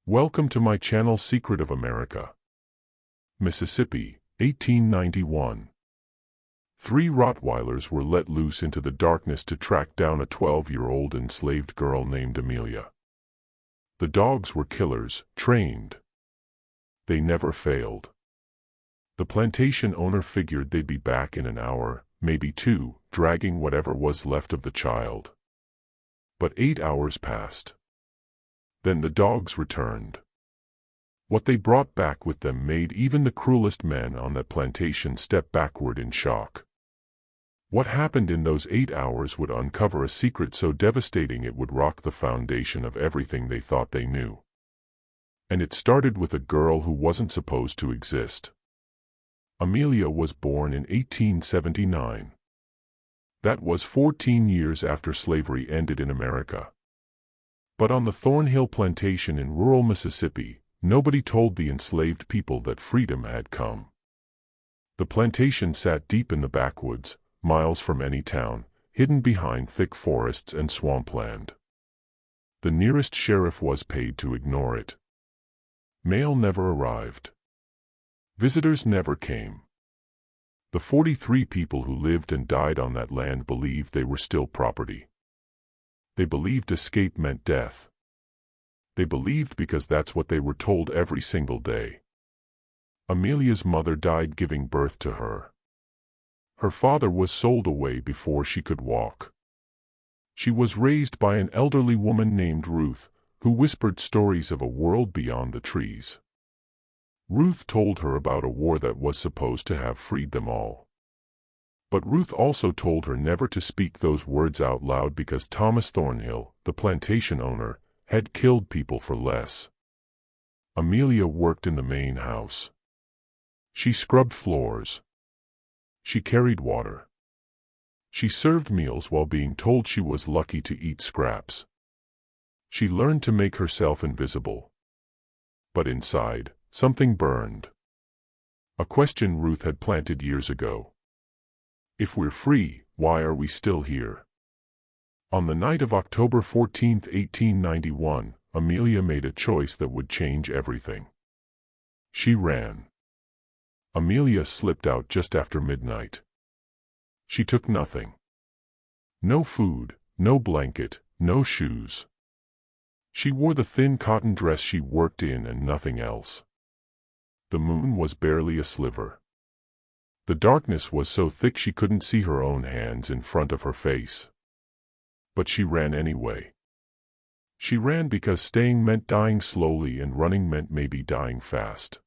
Welcome to my channel Secret of America. Mississippi, 1891. Three Rottweilers were let loose into the darkness to track down a 12-year-old enslaved girl named Amelia. The dogs were killers, trained. They never failed. The plantation owner figured they'd be back in an hour, maybe two, dragging whatever was left of the child. But 8 hours passed. Then the dogs returned. What they brought back with them made even the cruelest men on that plantation step backward in shock. What happened in those 8 hours would uncover a secret so devastating it would rock the foundation of everything they thought they knew. And it started with a girl who wasn't supposed to exist. Amelia was born in 1879. That was 14 years after slavery ended in America. But on the Thornhill plantation in rural Mississippi, nobody told the enslaved people that freedom had come. The plantation sat deep in the backwoods, miles from any town, hidden behind thick forests and swampland. The nearest sheriff was paid to ignore it. Mail never arrived. Visitors never came. The 43 people who lived and died on that land believed they were still property. They believed escape meant death. They believed because that's what they were told every single day. Amelia's mother died giving birth to her. Her father was sold away before she could walk. She was raised by an elderly woman named Ruth, who whispered stories of a world beyond the trees. Ruth told her about a war that was supposed to have freed them all. But Ruth also told her never to speak those words out loud because Thomas Thornhill, the plantation owner, had killed people for less. Amelia worked in the main house. She scrubbed floors. She carried water. She served meals while being told she was lucky to eat scraps. She learned to make herself invisible. But inside, something burned. A question Ruth had planted years ago. If we're free, why are we still here? On the night of October 14, 1891, Amelia made a choice that would change everything. She ran. Amelia slipped out just after midnight. She took nothing. No food, no blanket, no shoes. She wore the thin cotton dress she worked in and nothing else. The moon was barely a sliver. The darkness was so thick she couldn't see her own hands in front of her face. But she ran anyway. She ran because staying meant dying slowly and running meant maybe dying fast.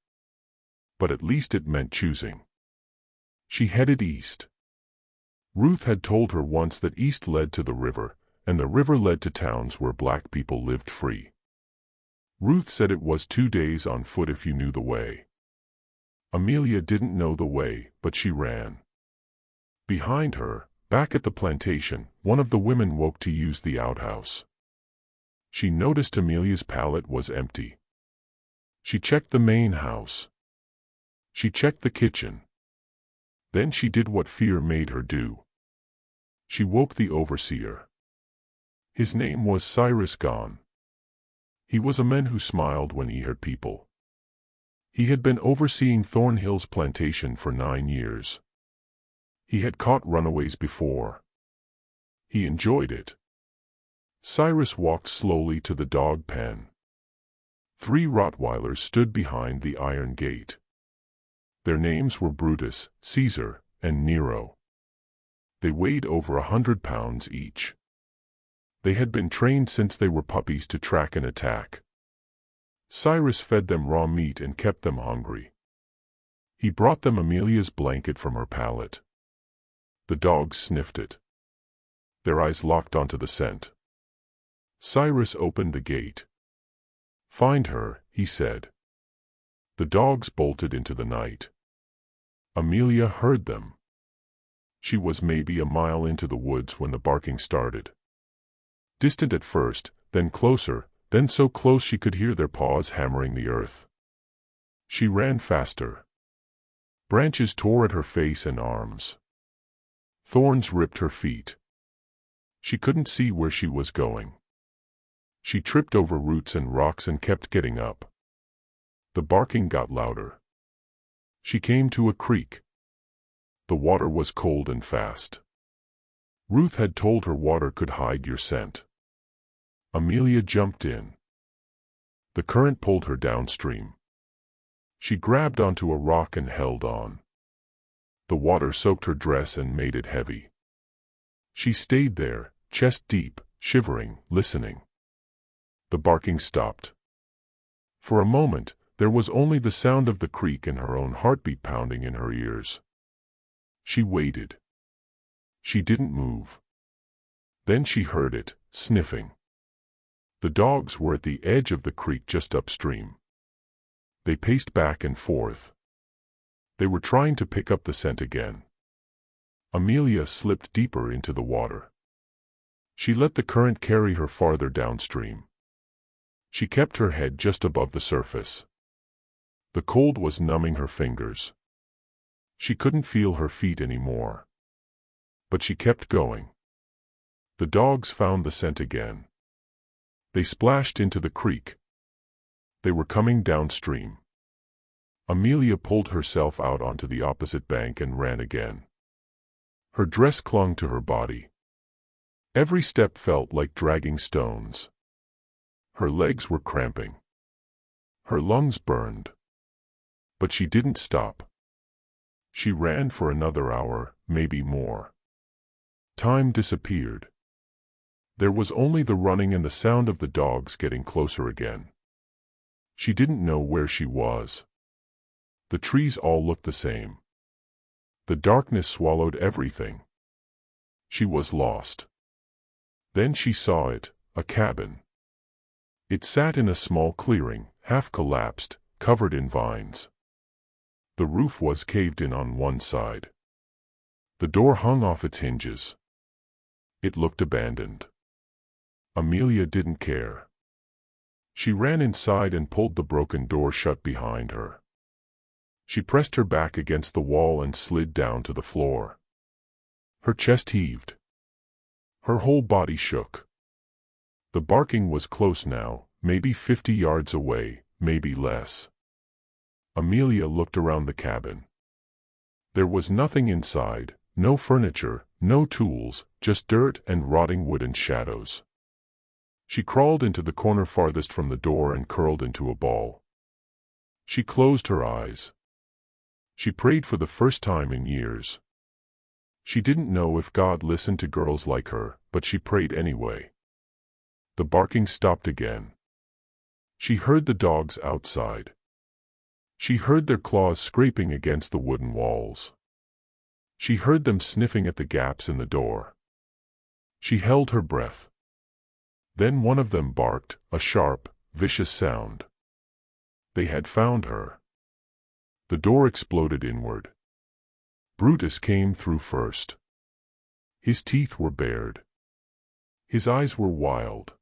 But at least it meant choosing. She headed east. Ruth had told her once that east led to the river, and the river led to towns where black people lived free. Ruth said it was 2 days on foot if you knew the way. Amelia didn't know the way, but she ran. Behind her, back at the plantation, one of the women woke to use the outhouse. She noticed Amelia's pallet was empty. She checked the main house. She checked the kitchen. Then she did what fear made her do. She woke the overseer. His name was Cyrus Gone. He was a man who smiled when he heard people. He had been overseeing Thornhill's plantation for 9 years. He had caught runaways before. He enjoyed it. Cyrus walked slowly to the dog pen. 3 Rottweilers stood behind the iron gate. Their names were Brutus, Caesar, and Nero. They weighed over 100 pounds each. They had been trained since they were puppies to track and attack. Cyrus fed them raw meat and kept them hungry. He brought them Amelia's blanket from her pallet. The dogs sniffed it. Their eyes locked onto the scent. Cyrus opened the gate. "Find her," he said. The dogs bolted into the night. Amelia heard them. She was maybe a mile into the woods when the barking started. Distant at first, then closer, then so close she could hear their paws hammering the earth. She ran faster. Branches tore at her face and arms. Thorns ripped her feet. She couldn't see where she was going. She tripped over roots and rocks and kept getting up. The barking got louder. She came to a creek. The water was cold and fast. Ruth had told her water could hide your scent. Amelia jumped in. The current pulled her downstream. She grabbed onto a rock and held on. The water soaked her dress and made it heavy. She stayed there, chest deep, shivering, listening. The barking stopped. For a moment, there was only the sound of the creek and her own heartbeat pounding in her ears. She waited. She didn't move. Then she heard it, sniffing. The dogs were at the edge of the creek just upstream. They paced back and forth. They were trying to pick up the scent again. Amelia slipped deeper into the water. She let the current carry her farther downstream. She kept her head just above the surface. The cold was numbing her fingers. She couldn't feel her feet anymore. But she kept going. The dogs found the scent again. They splashed into the creek. They were coming downstream. Amelia pulled herself out onto the opposite bank and ran again. Her dress clung to her body. Every step felt like dragging stones. Her legs were cramping. Her lungs burned. But she didn't stop. She ran for another hour, maybe more. Time disappeared. There was only the running and the sound of the dogs getting closer again. She didn't know where she was. The trees all looked the same. The darkness swallowed everything. She was lost. Then she saw it, a cabin. It sat in a small clearing, half collapsed, covered in vines. The roof was caved in on one side. The door hung off its hinges. It looked abandoned. Amelia didn't care. She ran inside and pulled the broken door shut behind her. She pressed her back against the wall and slid down to the floor. Her chest heaved. Her whole body shook. The barking was close now, maybe 50 yards away, maybe less. Amelia looked around the cabin. There was nothing inside, no furniture, no tools, just dirt and rotting wood and shadows. She crawled into the corner farthest from the door and curled into a ball. She closed her eyes. She prayed for the first time in years. She didn't know if God listened to girls like her, but she prayed anyway. The barking stopped again. She heard the dogs outside. She heard their claws scraping against the wooden walls. She heard them sniffing at the gaps in the door. She held her breath. Then one of them barked, a sharp, vicious sound. They had found her. The door exploded inward. Brutus came through first. His teeth were bared. His eyes were wild.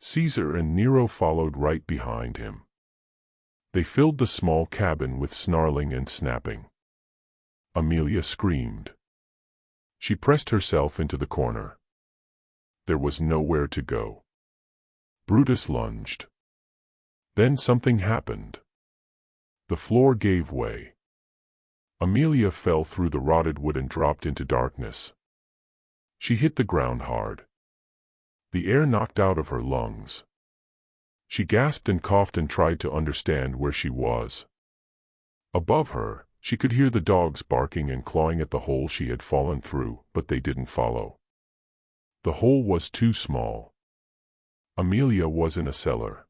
Caesar and Nero followed right behind him. They filled the small cabin with snarling and snapping. Amelia screamed. She pressed herself into the corner. There was nowhere to go. Brutus lunged. Then something happened. The floor gave way. Amelia fell through the rotted wood and dropped into darkness. She hit the ground hard. The air knocked out of her lungs. She gasped and coughed and tried to understand where she was. Above her, she could hear the dogs barking and clawing at the hole she had fallen through, but they didn't follow. The hole was too small. Amelia was in a cellar.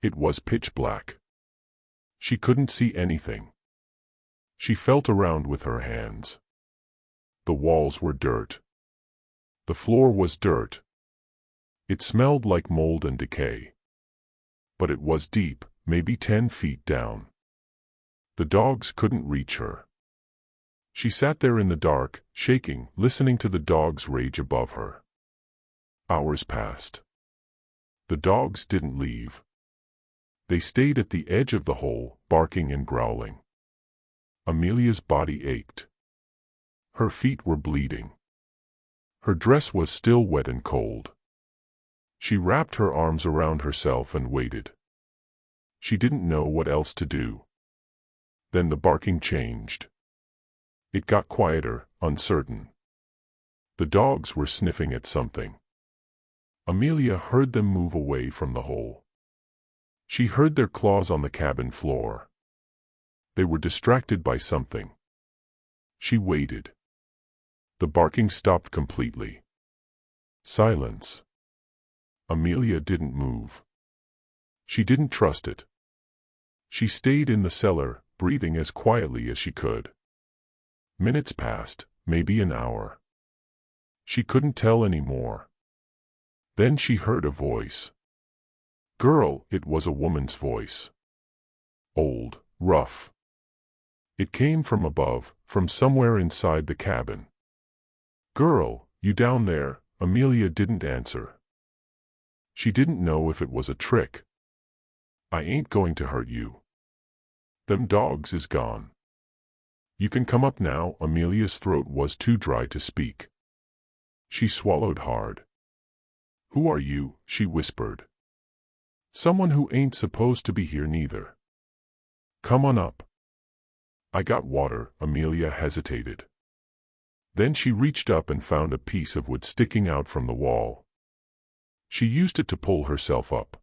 It was pitch black. She couldn't see anything. She felt around with her hands. The walls were dirt. The floor was dirt. It smelled like mold and decay. But it was deep, maybe 10 feet down. The dogs couldn't reach her. She sat there in the dark, shaking, listening to the dogs rage above her. Hours passed. The dogs didn't leave. They stayed at the edge of the hole, barking and growling. Amelia's body ached. Her feet were bleeding. Her dress was still wet and cold. She wrapped her arms around herself and waited. She didn't know what else to do. Then the barking changed. It got quieter, uncertain. The dogs were sniffing at something. Amelia heard them move away from the hole. She heard their claws on the cabin floor. They were distracted by something. She waited. The barking stopped completely. Silence. Amelia didn't move. She didn't trust it. She stayed in the cellar, breathing as quietly as she could. Minutes passed, maybe an hour. She couldn't tell any more. Then she heard a voice. Girl, it was a woman's voice. Old, rough. It came from above, from somewhere inside the cabin. Girl, you down there? Amelia didn't answer. She didn't know if it was a trick. I ain't going to hurt you. Them dogs is gone. You can come up now. Amelia's throat was too dry to speak. She swallowed hard. Who are you? She whispered. Someone who ain't supposed to be here neither. Come on up. I got water. Amelia hesitated. Then she reached up and found a piece of wood sticking out from the wall. She used it to pull herself up.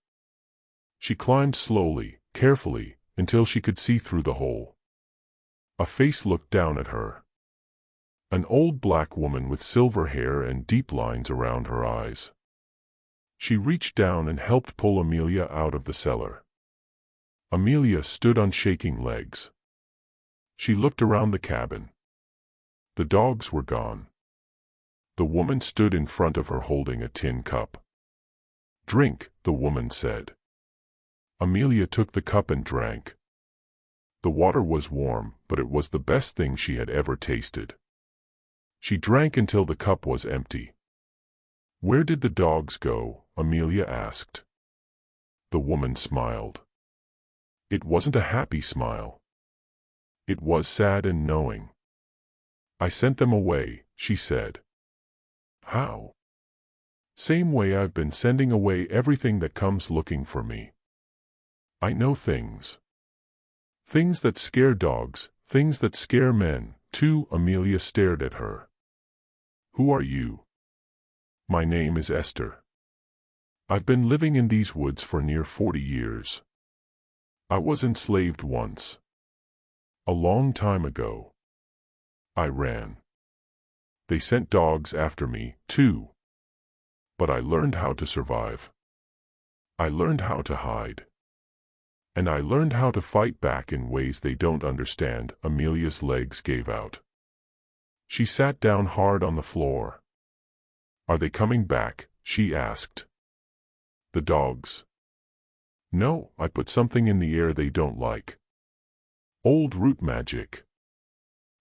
She climbed slowly, carefully, until she could see through the hole. A face looked down at her. An old black woman with silver hair and deep lines around her eyes. She reached down and helped pull Amelia out of the cellar. Amelia stood on shaking legs. She looked around the cabin. The dogs were gone. The woman stood in front of her holding a tin cup. Drink, the woman said. Amelia took the cup and drank. The water was warm, but it was the best thing she had ever tasted. She drank until the cup was empty. Where did the dogs go? Amelia asked. The woman smiled. It wasn't a happy smile. It was sad and knowing. I sent them away, she said. How? Same way I've been sending away everything that comes looking for me. I know things. Things that scare dogs, things that scare men, too. Amelia stared at her. Who are you? My name is Esther. I've been living in these woods for near 40 years. I was enslaved once. A long time ago. I ran. They sent dogs after me, too. But I learned how to survive. I learned how to hide. And I learned how to fight back in ways they don't understand. Amelia's legs gave out. She sat down hard on the floor. Are they coming back? She asked. The dogs. No, I put something in the air they don't like. Old root magic.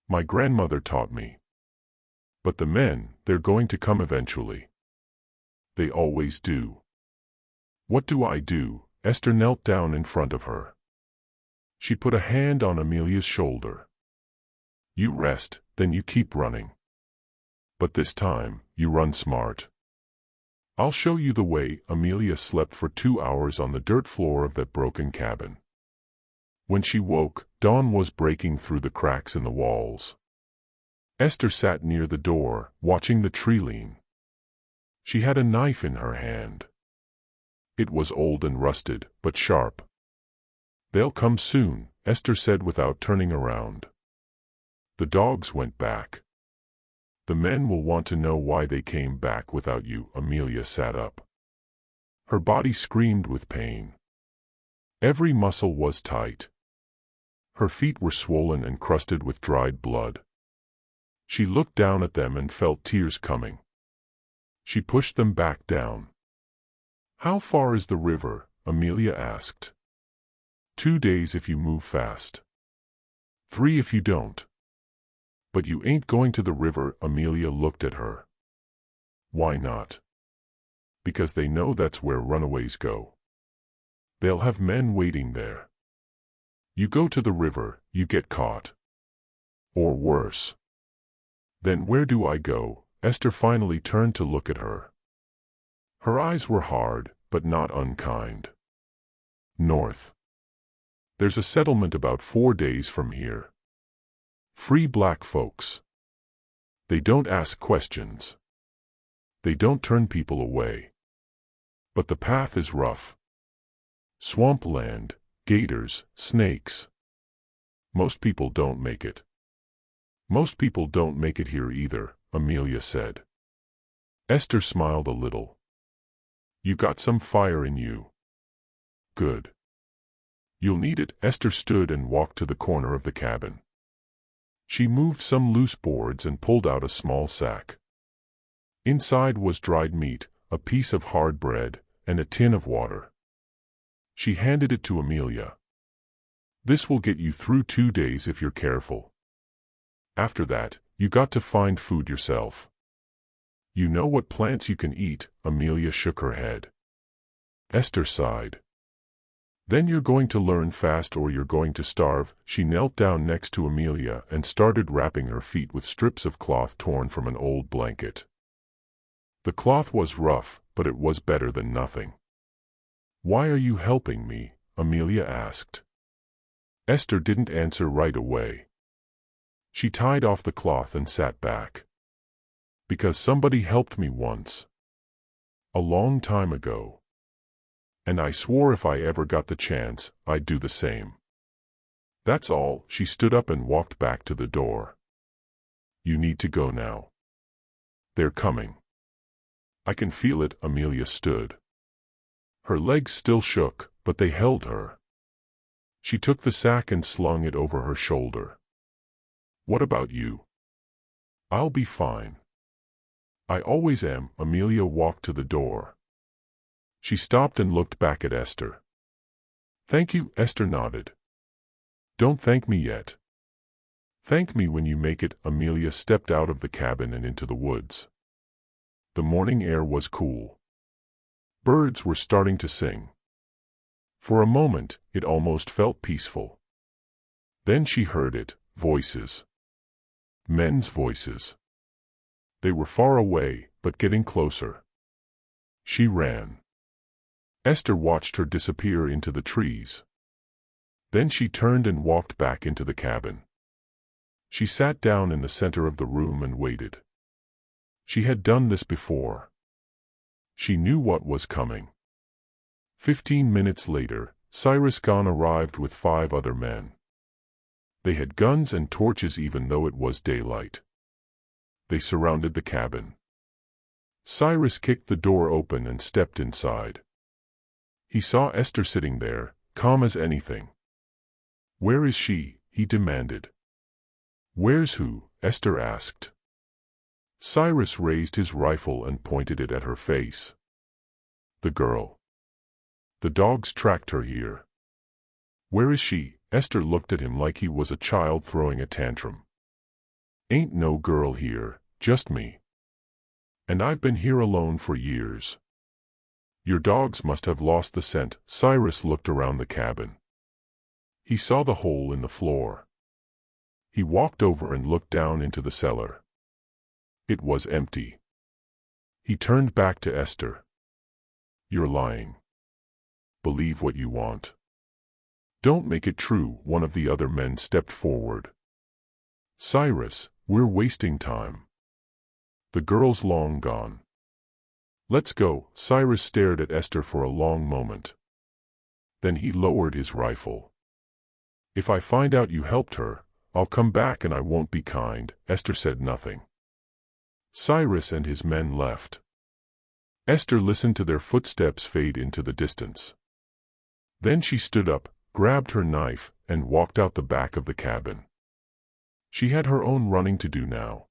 My grandmother taught me. But the men, they're going to come eventually. They always do. What do I do? Esther knelt down in front of her. She put a hand on Amelia's shoulder. You rest, then you keep running. But this time, you run smart. I'll show you the way. Amelia slept for 2 hours on the dirt floor of that broken cabin. When she woke, dawn was breaking through the cracks in the walls. Esther sat near the door, watching the tree lean. She had a knife in her hand. It was old and rusted, but sharp. They'll come soon, Esther said without turning around. The dogs went back. The men will want to know why they came back without you. Amelia sat up. Her body screamed with pain. Every muscle was tight. Her feet were swollen and crusted with dried blood. She looked down at them and felt tears coming. She pushed them back down. How far is the river? Amelia asked. 2 days if you move fast. 3 if you don't. But you ain't going to the river. Amelia looked at her. Why not? Because they know that's where runaways go. They'll have men waiting there. You go to the river, you get caught. Or worse. Then where do I go? Esther finally turned to look at her. Her eyes were hard, but not unkind. North. There's a settlement about 4 days from here. Free black folks. They don't ask questions. They don't turn people away. But the path is rough. Swamp land, gators, snakes. Most people don't make it. Most people don't make it here either, Amelia said. Esther smiled a little. You got some fire in you. Good. You'll need it. Esther stood and walked to the corner of the cabin. She moved some loose boards and pulled out a small sack. Inside was dried meat, a piece of hard bread, and a tin of water. She handed it to Amelia. This will get you through 2 days if you're careful. After that, you got to find food yourself. You know what plants you can eat, Amelia shook her head. Esther sighed. Then you're going to learn fast or you're going to starve. She knelt down next to Amelia and started wrapping her feet with strips of cloth torn from an old blanket. The cloth was rough, but it was better than nothing. Why are you helping me? Amelia asked. Esther didn't answer right away. She tied off the cloth and sat back. Because somebody helped me once. A long time ago. And I swore if I ever got the chance, I'd do the same. That's all. She stood up and walked back to the door. You need to go now. They're coming. I can feel it. Amelia stood. Her legs still shook, but they held her. She took the sack and slung it over her shoulder. What about you? I'll be fine. I always am. Amelia walked to the door. She stopped and looked back at Esther. Thank you, Esther nodded. Don't thank me yet. Thank me when you make it. Amelia stepped out of the cabin and into the woods. The morning air was cool. Birds were starting to sing. For a moment, it almost felt peaceful. Then she heard it, voices. Men's voices. They were far away, but getting closer. She ran. Esther watched her disappear into the trees. Then she turned and walked back into the cabin. She sat down in the center of the room and waited. She had done this before. She knew what was coming. 15 minutes later, Cyrus Gunn arrived with 5 other men. They had guns and torches even though it was daylight. They surrounded the cabin. Cyrus kicked the door open and stepped inside. He saw Esther sitting there, calm as anything. Where is she? He demanded. Where's who? Esther asked. Cyrus raised his rifle and pointed it at her face. The girl. The dogs tracked her here. Where is she? Esther looked at him like he was a child throwing a tantrum. Ain't no girl here, just me. And I've been here alone for years. Your dogs must have lost the scent. Cyrus looked around the cabin. He saw the hole in the floor. He walked over and looked down into the cellar. It was empty. He turned back to Esther. You're lying. Believe what you want. Don't make it true. One of the other men stepped forward. Cyrus, we're wasting time. The girl's long gone. Let's go. Cyrus stared at Esther for a long moment. Then he lowered his rifle. If I find out you helped her, I'll come back and I won't be kind. Esther said nothing. Cyrus and his men left. Esther listened to their footsteps fade into the distance. Then she stood up, grabbed her knife, and walked out the back of the cabin. She had her own running to do now.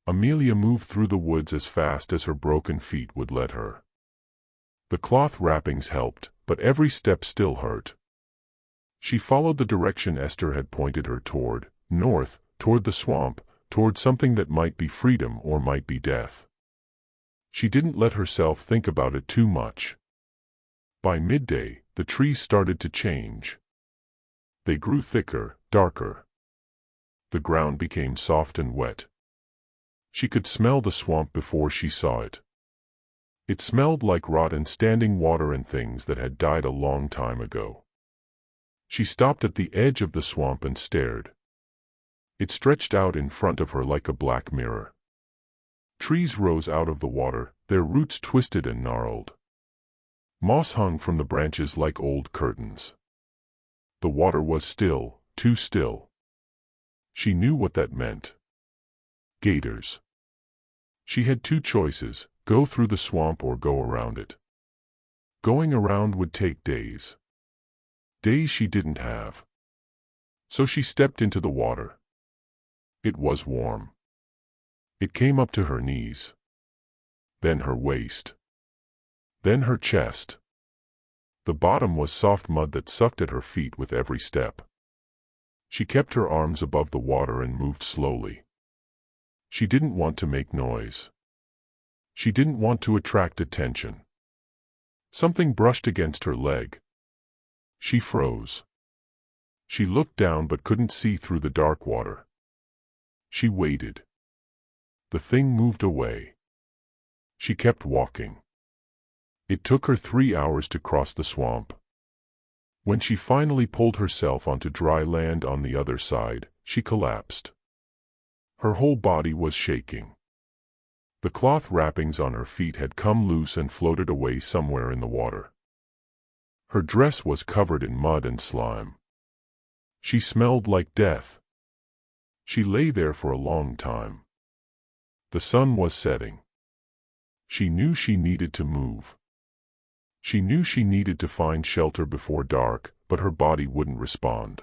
Amelia moved through the woods as fast as her broken feet would let her. The cloth wrappings helped, but every step still hurt. She followed the direction Esther had pointed her toward, north, toward the swamp, toward something that might be freedom or might be death. She didn't let herself think about it too much. By midday, the trees started to change. They grew thicker, darker. The ground became soft and wet. She could smell the swamp before she saw it. It smelled like rot and standing water and things that had died a long time ago. She stopped at the edge of the swamp and stared. It stretched out in front of her like a black mirror. Trees rose out of the water, their roots twisted and gnarled. Moss hung from the branches like old curtains. The water was still, too still. She knew what that meant. Gators. She had two choices, go through the swamp or go around it. Going around would take days. Days she didn't have. So she stepped into the water. It was warm. It came up to her knees. Then her waist. Then her chest. The bottom was soft mud that sucked at her feet with every step. She kept her arms above the water and moved slowly. She didn't want to make noise. She didn't want to attract attention. Something brushed against her leg. She froze. She looked down but couldn't see through the dark water. She waited. The thing moved away. She kept walking. It took her 3 hours to cross the swamp. When she finally pulled herself onto dry land on the other side, she collapsed. Her whole body was shaking. The cloth wrappings on her feet had come loose and floated away somewhere in the water. Her dress was covered in mud and slime. She smelled like death. She lay there for a long time. The sun was setting. She knew she needed to move. She knew she needed to find shelter before dark, but her body wouldn't respond.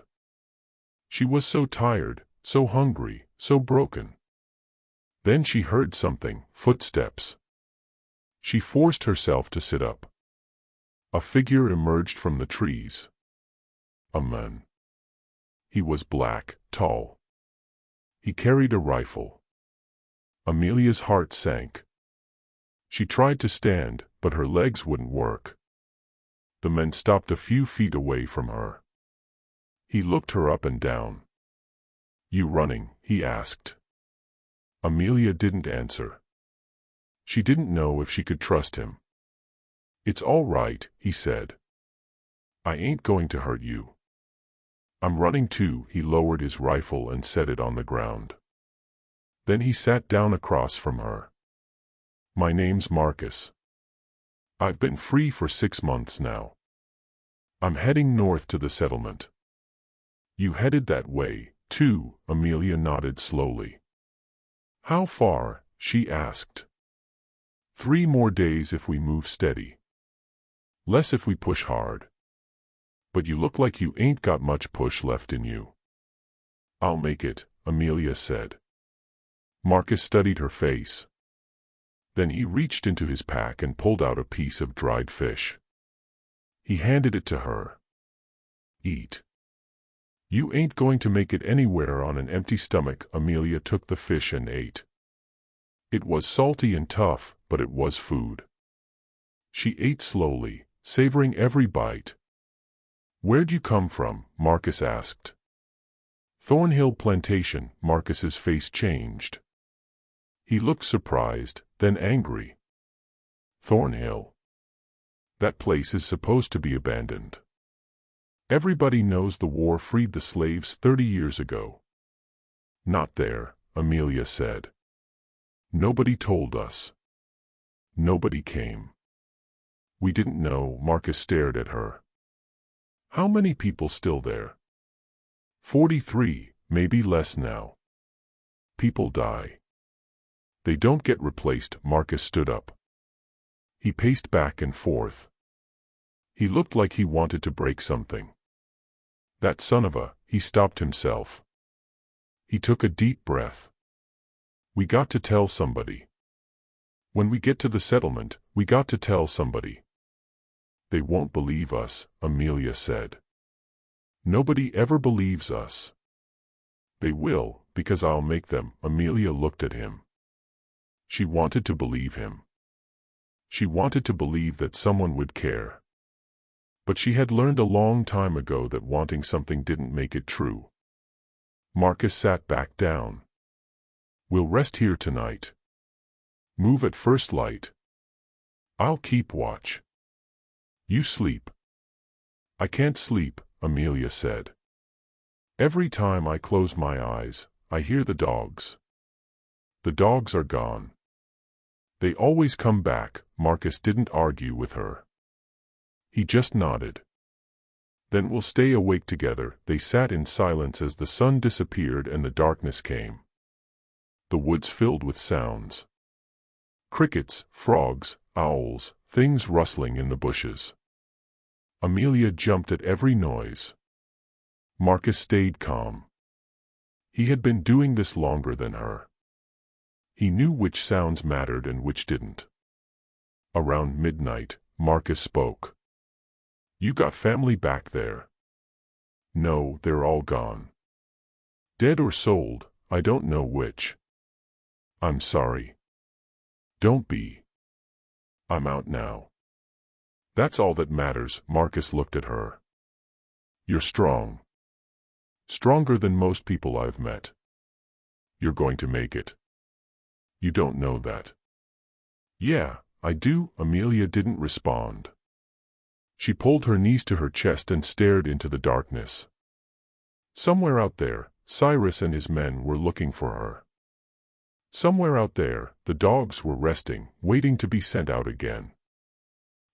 She was so tired, so hungry, so broken. Then she heard something, footsteps. She forced herself to sit up. A figure emerged from the trees. A man. He was black, tall. He carried a rifle. Amelia's heart sank. She tried to stand, but her legs wouldn't work. The man stopped a few feet away from her. He looked her up and down. "You running?" he asked. Amelia didn't answer. She didn't know if she could trust him. "It's all right," he said. "I ain't going to hurt you." "I'm running too." He lowered his rifle and set it on the ground. Then he sat down across from her. "My name's Marcus. I've been free for 6 months now. I'm heading north to the settlement." "You headed that way, too?" Amelia nodded slowly. "How far?" she asked. 3 more days if we move steady. Less if we push hard. But you look like you ain't got much push left in you." "I'll make it," Amelia said. Marcus studied her face. Then he reached into his pack and pulled out a piece of dried fish. He handed it to her. "Eat. You ain't going to make it anywhere on an empty stomach." Amelia took the fish and ate. It was salty and tough, but it was food. She ate slowly, savoring every bite. "Where'd you come from?" Marcus asked. "Thornhill Plantation." Marcus's face changed. He looked surprised, then angry. "Thornhill? That place is supposed to be abandoned. Everybody knows the war freed the slaves 30 years ago." "Not there," Amelia said. "Nobody told us. Nobody came. We didn't know." Marcus stared at her. "How many people still there?" 43, maybe less now. People die. They don't get replaced." Marcus stood up. He paced back and forth. He looked like he wanted to break something. "That son of a..." He stopped himself. He took a deep breath. "We got to tell somebody. When we get to the settlement, we got to tell somebody." "They won't believe us," Amelia said. "Nobody ever believes us." "They will, because I'll make them." Amelia looked at him. She wanted to believe him. She wanted to believe that someone would care. But she had learned a long time ago that wanting something didn't make it true. Marcus sat back down. "We'll rest here tonight. Move at first light. I'll keep watch. You sleep. I can't sleep, Amelia said. Every time I close my eyes, I hear the dogs. The dogs are gone. They always come back. Marcus didn't argue with her. He just nodded. Then we'll stay awake together. They sat in silence as the sun disappeared and the darkness came. The woods filled with sounds. Crickets, frogs, owls, things rustling in the bushes. Amelia jumped at every noise. Marcus stayed calm. He had been doing this longer than her. He knew which sounds mattered and which didn't. Around midnight, Marcus spoke. You got family back there? No, they're all gone. Dead or sold, I don't know which. I'm sorry. Don't be. I'm out now. That's all that matters. Marcus looked at her. You're strong. Stronger than most people I've met. You're going to make it. You don't know that. Yeah, I do. Amelia didn't respond. She pulled her knees to her chest and stared into the darkness. Somewhere out there, Cyrus and his men were looking for her. Somewhere out there, the dogs were resting, waiting to be sent out again.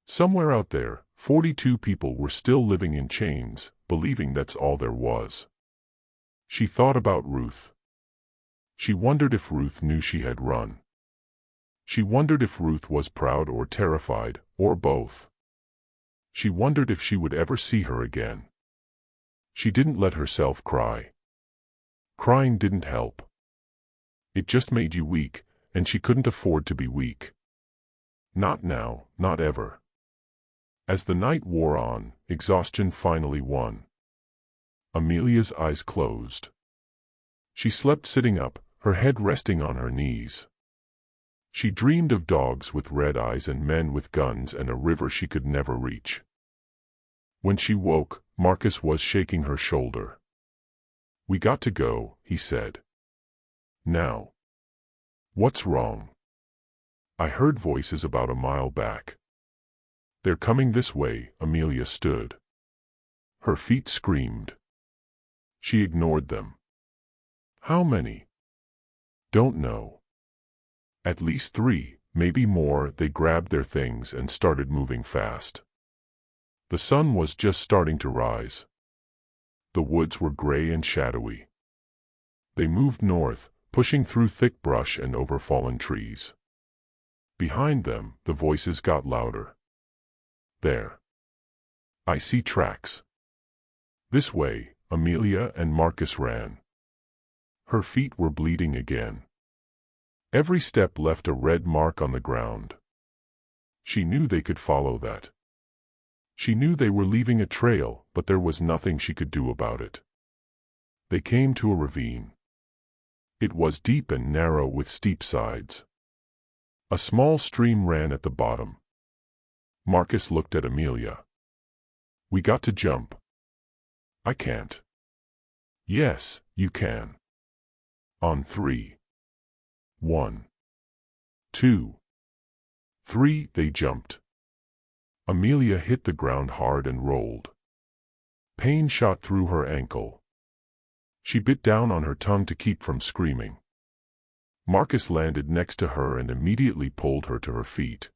Somewhere out there, 42 people were still living in chains, believing that's all there was. She thought about Ruth. She wondered if Ruth knew she had run. She wondered if Ruth was proud or terrified, or both. She wondered if she would ever see her again. She didn't let herself cry. Crying didn't help. It just made you weak, and she couldn't afford to be weak. Not now, not ever. As the night wore on, exhaustion finally won. Amelia's eyes closed. She slept sitting up, her head resting on her knees. She dreamed of dogs with red eyes and men with guns and a river she could never reach. When she woke, Marcus was shaking her shoulder. We got to go, he said. Now. What's wrong? I heard voices about a mile back. They're coming this way. Amelia stood. Her feet screamed. She ignored them. How many? Don't know. At least 3, maybe more. They grabbed their things and started moving fast. The sun was just starting to rise. The woods were gray and shadowy. They moved north, pushing through thick brush and over fallen trees. Behind them, the voices got louder. There. I see tracks. This way. Amelia and Marcus ran. Her feet were bleeding again. Every step left a red mark on the ground. She knew they could follow that. She knew they were leaving a trail, but there was nothing she could do about it. They came to a ravine. It was deep and narrow with steep sides. A small stream ran at the bottom. Marcus looked at Amelia. We got to jump. I can't. Yes, you can. On 3. 1. 2. 3. They jumped. Amelia hit the ground hard and rolled. Pain shot through her ankle. She bit down on her tongue to keep from screaming. Marcus landed next to her and immediately pulled her to her feet.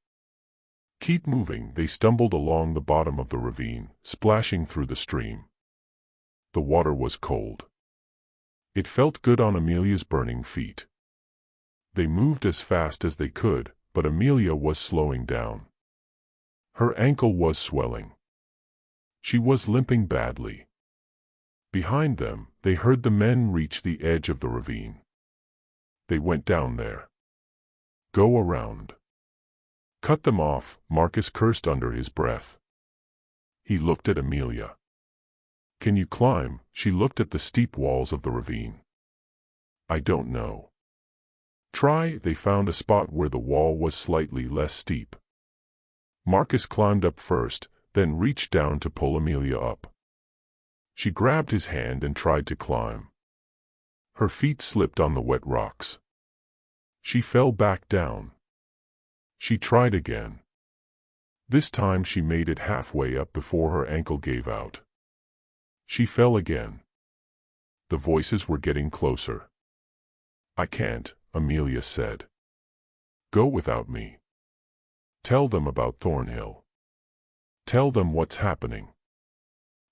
Keep moving. They stumbled along the bottom of the ravine, splashing through the stream. The water was cold. It felt good on Amelia's burning feet. They moved as fast as they could, but Amelia was slowing down. Her ankle was swelling. She was limping badly. Behind them, they heard the men reach the edge of the ravine. They went down there. Go around. Cut them off, Marcus cursed under his breath. He looked at Amelia. Can you climb? She looked at the steep walls of the ravine. I don't know. Try. They found a spot where the wall was slightly less steep. Marcus climbed up first, then reached down to pull Amelia up. She grabbed his hand and tried to climb. Her feet slipped on the wet rocks. She fell back down. She tried again. This time she made it halfway up before her ankle gave out. She fell again. The voices were getting closer. "I can't," Amelia said. "Go without me. Tell them about Thornhill. Tell them what's happening.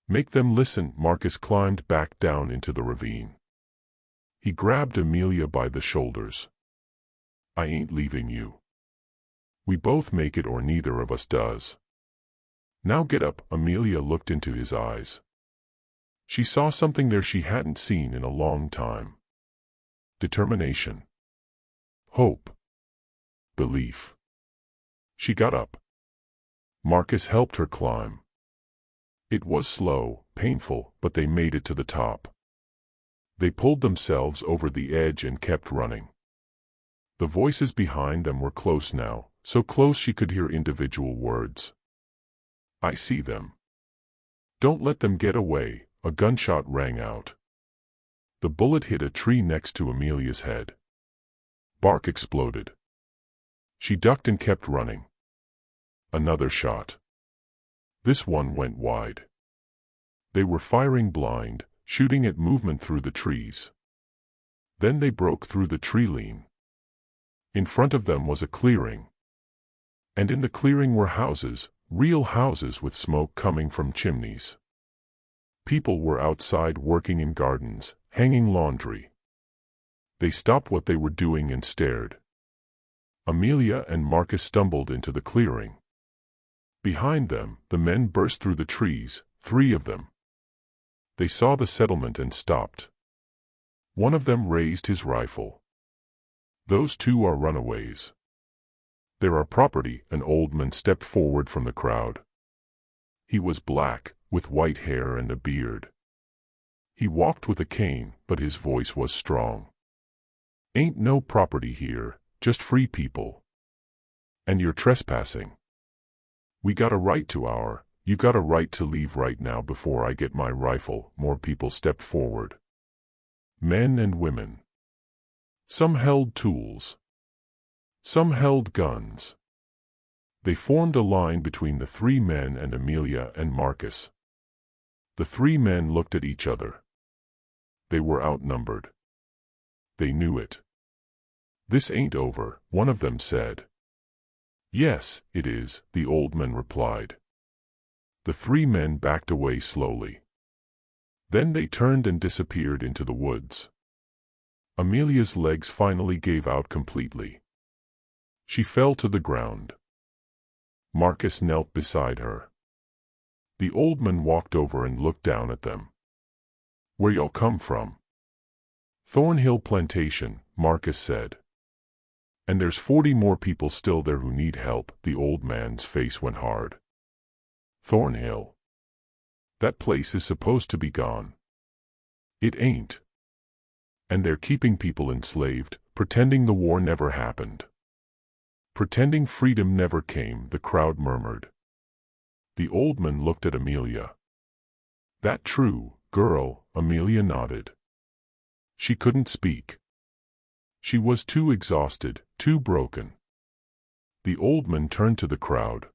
Make them listen." Marcus climbed back down into the ravine. He grabbed Amelia by the shoulders. "I ain't leaving you. We both make it or neither of us does. Now get up." Amelia looked into his eyes. She saw something there she hadn't seen in a long time. Determination. Hope. Belief. She got up. Marcus helped her climb. It was slow, painful, but they made it to the top. They pulled themselves over the edge and kept running. The voices behind them were close now, so close she could hear individual words. "I see them. Don't let them get away." A gunshot rang out. The bullet hit a tree next to Amelia's head. Bark exploded. She ducked and kept running. Another shot. This one went wide. They were firing blind, shooting at movement through the trees. Then they broke through the tree line. In front of them was a clearing. And in the clearing were houses, real houses with smoke coming from chimneys. People were outside working in gardens, hanging laundry. They stopped what they were doing and stared. Amelia and Marcus stumbled into the clearing. Behind them, the men burst through the trees, 3 of them. They saw the settlement and stopped. One of them raised his rifle. "Those 2 are runaways. They're our property." An old man stepped forward from the crowd. He was black, with white hair and a beard. He walked with a cane, but his voice was strong. "Ain't no property here, just free people. And you're trespassing. We got a right to our, you got a right to leave right now before I get my rifle." More people stepped forward. Men and women. Some held tools. Some held guns. They formed a line between the 3 men and Amelia and Marcus. The 3 men looked at each other. They were outnumbered. They knew it. "This ain't over," one of them said. "Yes, it is," the old man replied. The 3 men backed away slowly. Then they turned and disappeared into the woods. Amelia's legs finally gave out completely. She fell to the ground. Marcus knelt beside her. The old man walked over and looked down at them. "Where y'all come from?" "Thornhill Plantation," Marcus said. "And there's 40 more people still there who need help." The old man's face went hard. "Thornhill? That place is supposed to be gone." "It ain't. And they're keeping people enslaved, pretending the war never happened. Pretending freedom never came," the crowd murmured. The old man looked at Amelia. "That true, girl?" Amelia nodded. She couldn't speak. She was too exhausted, too broken. The old man turned to the crowd.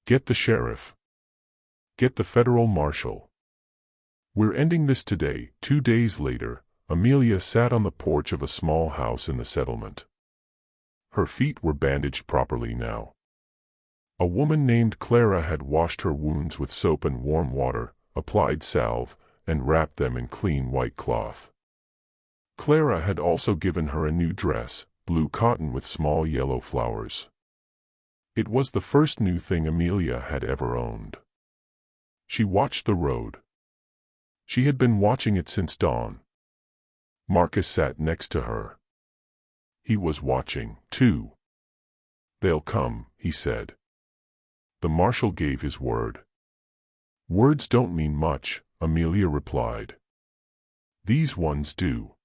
"Get the sheriff. Get the federal marshal. We're ending this today." 2 days later, Amelia sat on the porch of a small house in the settlement. Her feet were bandaged properly now. A woman named Clara had washed her wounds with soap and warm water, applied salve, and wrapped them in clean white cloth. Clara had also given her a new dress, blue cotton with small yellow flowers. It was the first new thing Amelia had ever owned. She watched the road. She had been watching it since dawn. Marcus sat next to her. He was watching, too. "They'll come," he said. The marshal gave his word. "Words don't mean much," Amelia replied. "These ones do.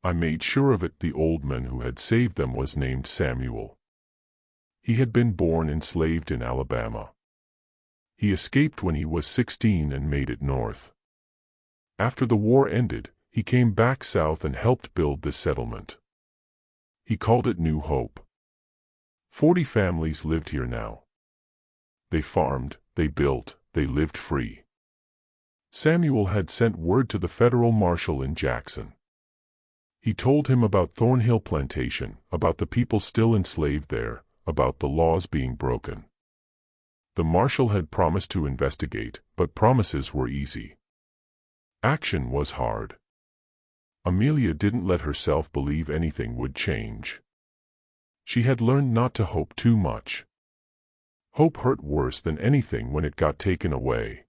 I made sure of it." The old man who had saved them was named Samuel. He had been born enslaved in Alabama. He escaped when he was 16 and made it north. After the war ended, he came back south and helped build this settlement. He called it New Hope. 40 families lived here now. They farmed, they built, they lived free. Samuel had sent word to the federal marshal in Jackson. He told him about Thornhill Plantation, about the people still enslaved there, about the laws being broken. The marshal had promised to investigate, but promises were easy. Action was hard. Amelia didn't let herself believe anything would change. She had learned not to hope too much. Hope hurt worse than anything when it got taken away.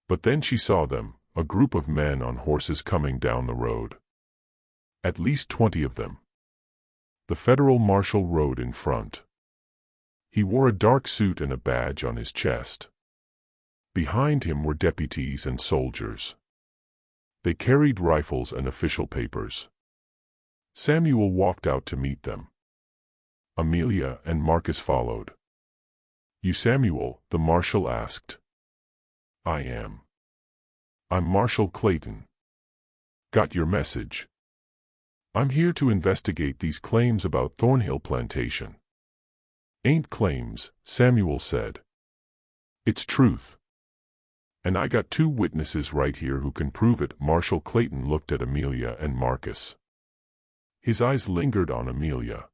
But then she saw them, a group of men on horses coming down the road. At least 20 of them. The federal marshal rode in front. He wore a dark suit and a badge on his chest. Behind him were deputies and soldiers. They carried rifles and official papers. Samuel walked out to meet them. Amelia and Marcus followed. "You Samuel?" the marshal asked. "I am. I'm Marshal Clayton. Got your message. I'm here to investigate these claims about Thornhill Plantation." "Ain't claims," Samuel said. "It's truth. And I got 2 witnesses right here who can prove it." Marshal Clayton looked at Amelia and Marcus. His eyes lingered on Amelia.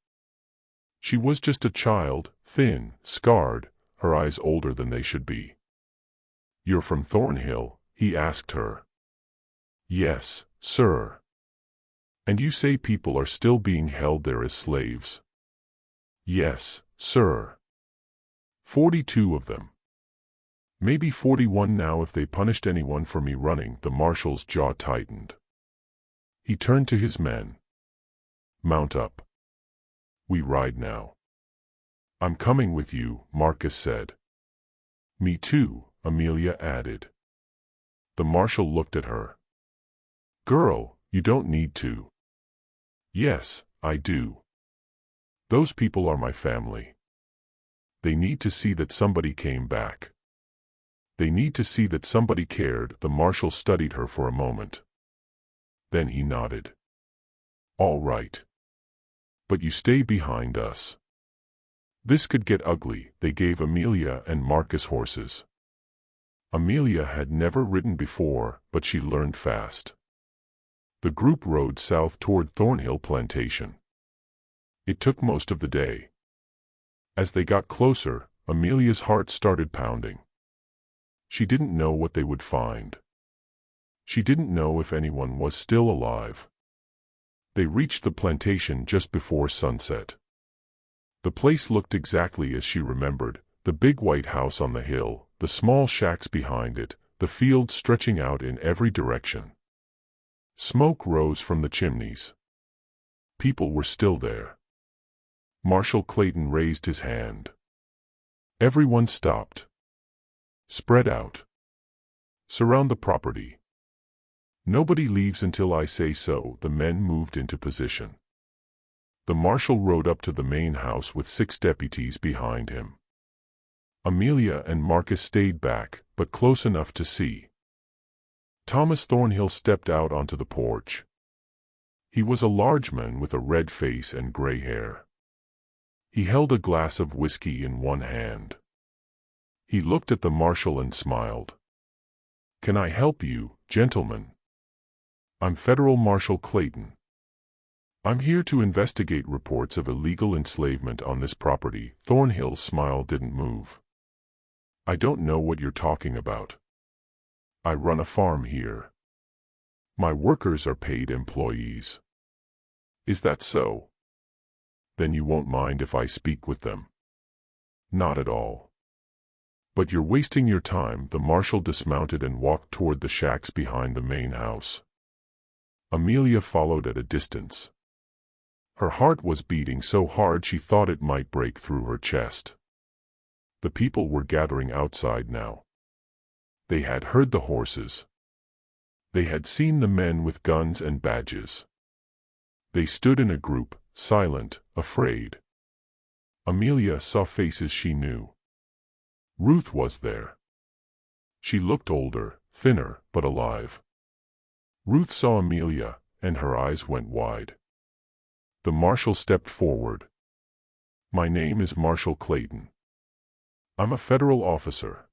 She was just a child, thin, scarred, her eyes older than they should be. "You're from Thornhill?" he asked her. "Yes, sir." "And you say people are still being held there as slaves?" "Yes, sir. 42 of them. Maybe 41 now if they punished anyone for me running." The marshal's jaw tightened. He turned to his men. "Mount up. We ride now." "I'm coming with you," Marcus said. "Me too," Amelia added. The marshal looked at her. "Girl, you don't need to." "Yes, I do. Those people are my family. They need to see that somebody came back. They need to see that somebody cared." The marshal studied her for a moment. Then he nodded. "All right. But you stay behind us. This could get ugly." They gave Amelia and Marcus horses. Amelia had never ridden before, but she learned fast. The group rode south toward Thornhill Plantation. It took most of the day. As they got closer, Amelia's heart started pounding. She didn't know what they would find. She didn't know if anyone was still alive. They reached the plantation just before sunset. The place looked exactly as she remembered, the big white house on the hill, the small shacks behind it, the fields stretching out in every direction. Smoke rose from the chimneys. People were still there. Marshal Clayton raised his hand. Everyone stopped. "Spread out. Surround the property. Nobody leaves until I say so." The men moved into position. The marshal rode up to the main house with 6 deputies behind him. Amelia and Marcus stayed back, but close enough to see. Thomas Thornhill stepped out onto the porch. He was a large man with a red face and gray hair. He held a glass of whiskey in one hand. He looked at the marshal and smiled. "Can I help you, gentlemen? I'm Federal Marshal Clayton. I'm here to investigate reports of illegal enslavement on this property." Thornhill's smile didn't move. "I don't know what you're talking about. I run a farm here. My workers are paid employees." "Is that so? Then you won't mind if I speak with them?" "Not at all. But you're wasting your time." The marshal dismounted and walked toward the shacks behind the main house. Amelia followed at a distance. Her heart was beating so hard she thought it might break through her chest. The people were gathering outside now. They had heard the horses. They had seen the men with guns and badges. They stood in a group, silent, afraid. Amelia saw faces she knew. Ruth was there. She looked older, thinner, but alive. Ruth saw Amelia, and her eyes went wide. The marshal stepped forward. "My name is Marshal Clayton. I'm a federal officer.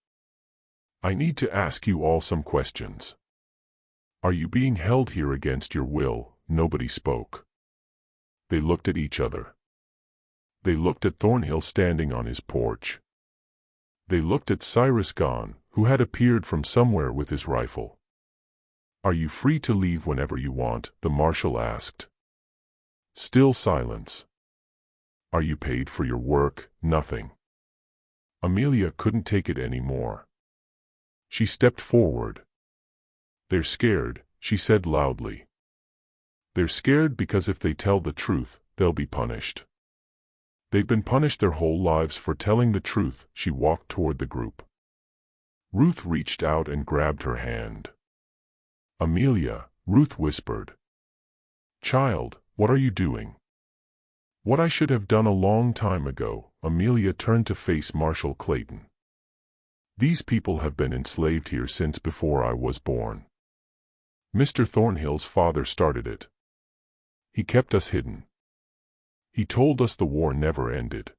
I need to ask you all some questions. Are you being held here against your will? Nobody spoke. They looked at each other. They looked at Thornhill standing on his porch. They looked at Cyrus Gahn, who had appeared from somewhere with his rifle. Are you free to leave whenever you want? The marshal asked. Still silence. Are you paid for your work? Nothing. Amelia couldn't take it anymore. She stepped forward. They're scared, she said loudly. They're scared because if they tell the truth, they'll be punished. They've been punished their whole lives for telling the truth. She walked toward the group. Ruth reached out and grabbed her hand. Amelia, Ruth whispered. Child, what are you doing? What I should have done a long time ago. Amelia turned to face Marshal Clayton. These people have been enslaved here since before I was born. Mr. Thornhill's father started it. He kept us hidden. He told us the war never ended.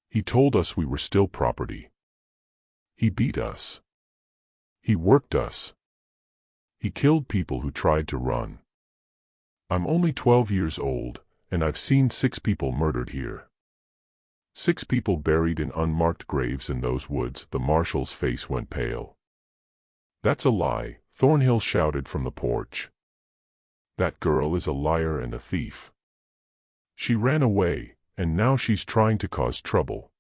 He told us we were still property. He beat us. He worked us. He killed people who tried to run. I'm only 12 years old, and I've seen 6 people murdered here. 6 people buried in unmarked graves in those woods. The marshal's face went pale. That's a lie, Thornhill shouted from the porch. That girl is a liar and a thief. She ran away, and now she's trying to cause trouble.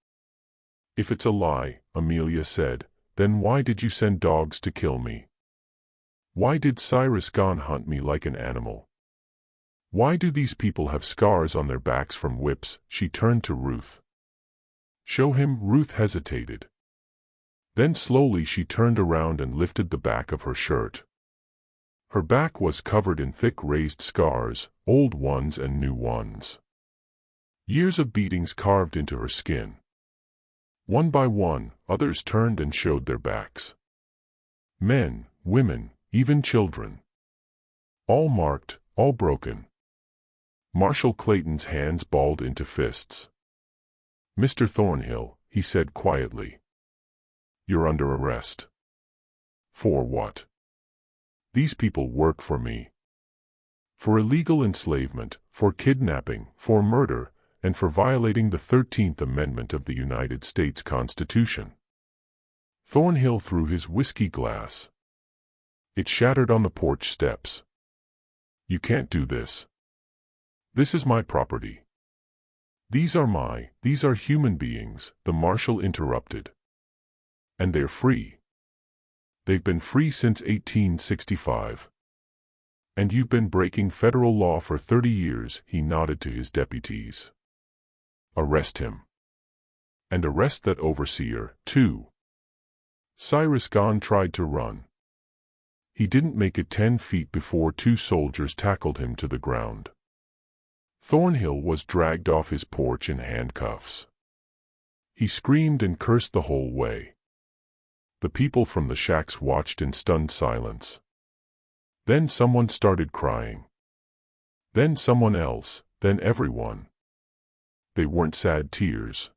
If it's a lie, Amelia said, then why did you send dogs to kill me? Why did Cyrus Gahn hunt me like an animal? Why do these people have scars on their backs from whips? She turned to Ruth. Show him. Ruth hesitated. Then slowly she turned around and lifted the back of her shirt. Her back was covered in thick raised scars, old ones and new ones. Years of beatings carved into her skin. One by one, others turned and showed their backs. Men, women, even children. All marked, all broken. Marshal Clayton's hands balled into fists. Mr. Thornhill, he said quietly. You're under arrest. For what? These people work for me. For illegal enslavement, for kidnapping, for murder, and for violating the 13th Amendment of the United States Constitution. Thornhill threw his whiskey glass. It shattered on the porch steps. You can't do this. This is my property. These are human beings, the marshal interrupted. And they're free. They've been free since 1865. And you've been breaking federal law for 30 years, he nodded to his deputies. Arrest him. And arrest that overseer, too. Cyrus Gahn tried to run. He didn't make it 10 feet before 2 soldiers tackled him to the ground. Thornhill was dragged off his porch in handcuffs. He screamed and cursed the whole way. The people from the shacks watched in stunned silence. Then someone started crying. Then someone else, then everyone. They weren't sad tears.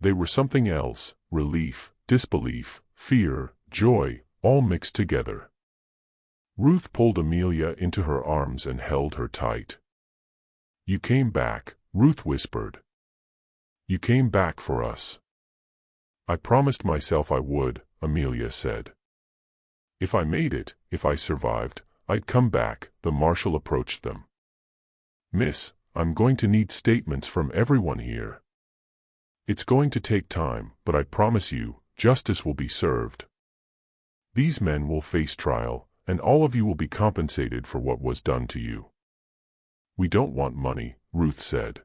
They were something else, relief, disbelief, fear, joy, all mixed together. Ruth pulled Amelia into her arms and held her tight. You came back, Ruth whispered. You came back for us. I promised myself I would, Amelia said. If I made it, if I survived, I'd come back. The marshal approached them. Miss, I'm going to need statements from everyone here. It's going to take time, but I promise you, justice will be served. These men will face trial, and all of you will be compensated for what was done to you. We don't want money, Ruth said.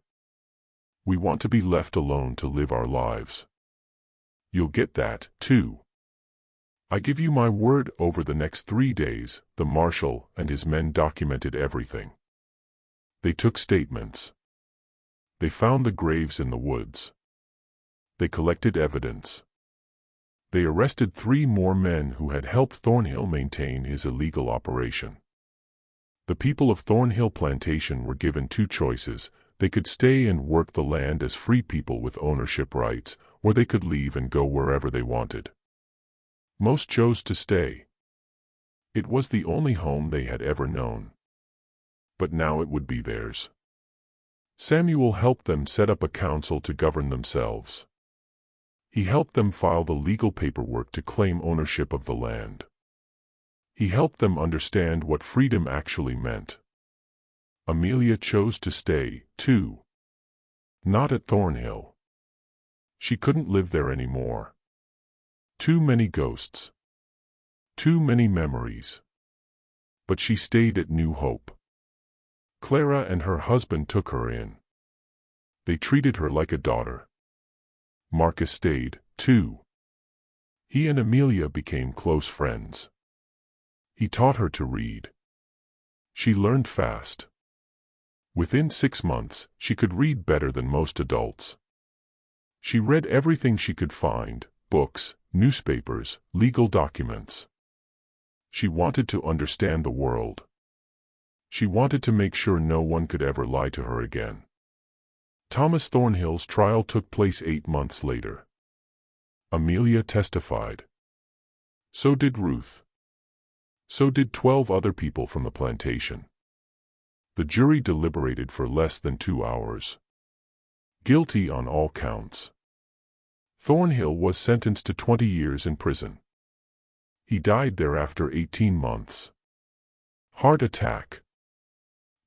We want to be left alone to live our lives. You'll get that, too. I give you my word. Over the next 3 days, the marshal and his men documented everything. They took statements. They found the graves in the woods. They collected evidence. They arrested 3 more men who had helped Thornhill maintain his illegal operation. The people of Thornhill Plantation were given 2 choices. They could stay and work the land as free people with ownership rights, or they could leave and go wherever they wanted. Most chose to stay. It was the only home they had ever known. But now it would be theirs. Samuel helped them set up a council to govern themselves. He helped them file the legal paperwork to claim ownership of the land. He helped them understand what freedom actually meant. Amelia chose to stay, too. Not at Thornhill. She couldn't live there anymore. Too many ghosts. Too many memories. But she stayed at New Hope. Clara and her husband took her in. They treated her like a daughter. Marcus stayed, too. He and Amelia became close friends. He taught her to read. She learned fast. Within 6 months, she could read better than most adults. She read everything she could find: books, newspapers, legal documents. She wanted to understand the world. She wanted to make sure no one could ever lie to her again. Thomas Thornhill's trial took place 8 months later. Amelia testified. So did Ruth. So did 12 other people from the plantation. The jury deliberated for less than 2 hours. Guilty on all counts. Thornhill was sentenced to 20 years in prison. He died there after 18 months. Heart attack.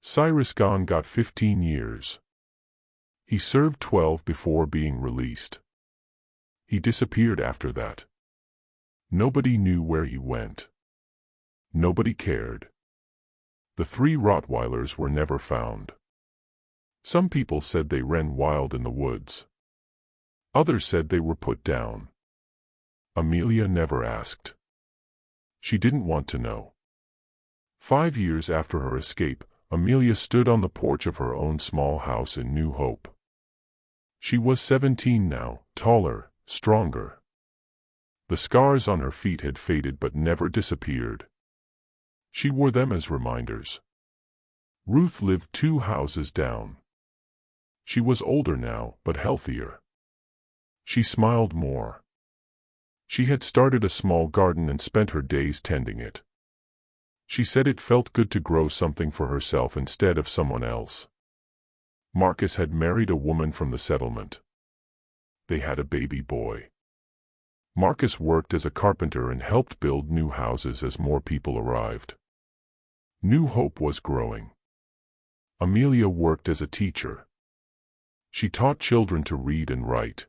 Cyrus Gahn got 15 years. He served 12 before being released. He disappeared after that. Nobody knew where he went. Nobody cared. The 3 Rottweilers were never found. Some people said they ran wild in the woods. Others said they were put down. Amelia never asked. She didn't want to know. 5 years after her escape, Amelia stood on the porch of her own small house in New Hope. She was 17 now, taller, stronger. The scars on her feet had faded but never disappeared. She wore them as reminders. Ruth lived 2 houses down. She was older now, but healthier. She smiled more. She had started a small garden and spent her days tending it. She said it felt good to grow something for herself instead of someone else. Marcus had married a woman from the settlement. They had a baby boy. Marcus worked as a carpenter and helped build new houses as more people arrived. New Hope was growing. Amelia worked as a teacher. She taught children to read and write.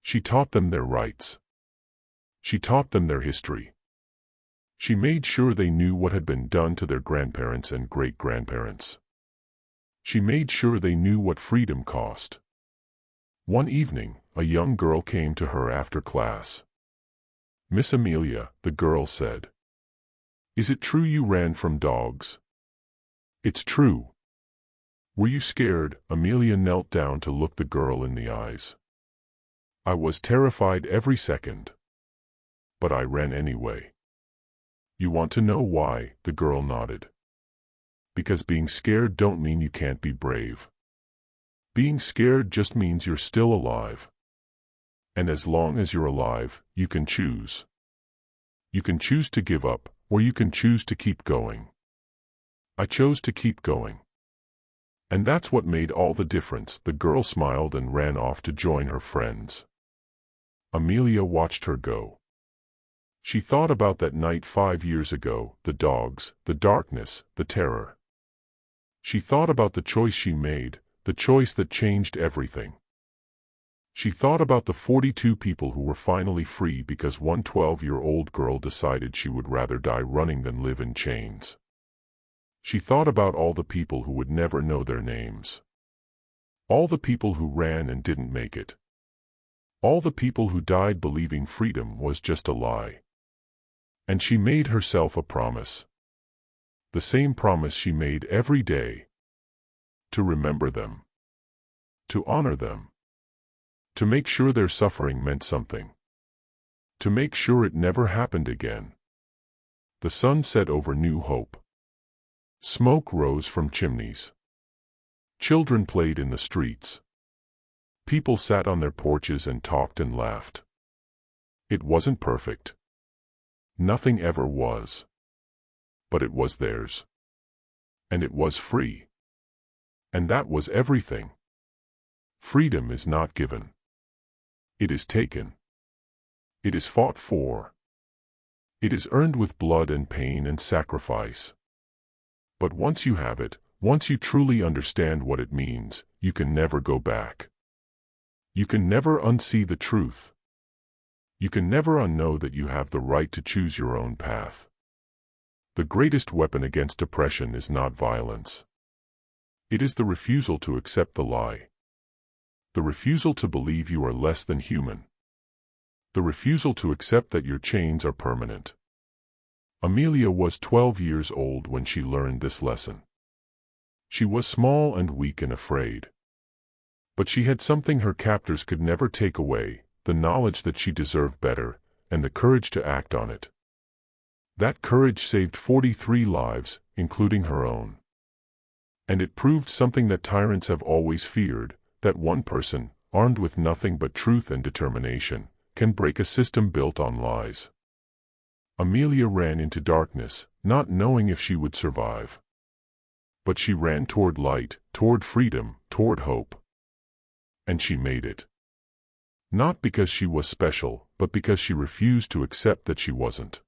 She taught them their rights. She taught them their history. She made sure they knew what had been done to their grandparents and great-grandparents. She made sure they knew what freedom cost. One evening, a young girl came to her after class. "Miss Amelia," the girl said, "is it true you ran from dogs?" "It's true." "Were you scared?" Amelia knelt down to look the girl in the eyes. "I was terrified every second. But I ran anyway." "You want to know why?" The girl nodded. "Because being scared don't mean you can't be brave. Being scared just means you're still alive. And as long as you're alive, you can choose. You can choose to give up, or you can choose to keep going. I chose to keep going. And that's what made all the difference." The girl smiled and ran off to join her friends. Amelia watched her go. She thought about that night 5 years ago, the dogs, the darkness, the terror. She thought about the choice she made, the choice that changed everything. She thought about the 42 people who were finally free because one 12-year-old girl decided she would rather die running than live in chains. She thought about all the people who would never know their names. All the people who ran and didn't make it. All the people who died believing freedom was just a lie. And she made herself a promise. The same promise she made every day. To remember them. To honor them. To make sure their suffering meant something. To make sure it never happened again. The sun set over New Hope. Smoke rose from chimneys. Children played in the streets. People sat on their porches and talked and laughed. It wasn't perfect. Nothing ever was. But it was theirs. And it was free. And that was everything. Freedom is not given. It is taken. It is fought for. It is earned with blood and pain and sacrifice. But once you have it, once you truly understand what it means, you can never go back. You can never unsee the truth. You can never unknow that you have the right to choose your own path. The greatest weapon against oppression is not violence. It is the refusal to accept the lie. The refusal to believe you are less than human. The refusal to accept that your chains are permanent. Amelia was 12 years old when she learned this lesson. She was small and weak and afraid. But she had something her captors could never take away, the knowledge that she deserved better, and the courage to act on it. That courage saved 43 lives, including her own. And it proved something that tyrants have always feared, that one person, armed with nothing but truth and determination, can break a system built on lies. Amelia ran into darkness, not knowing if she would survive. But she ran toward light, toward freedom, toward hope. And she made it. Not because she was special, but because she refused to accept that she wasn't.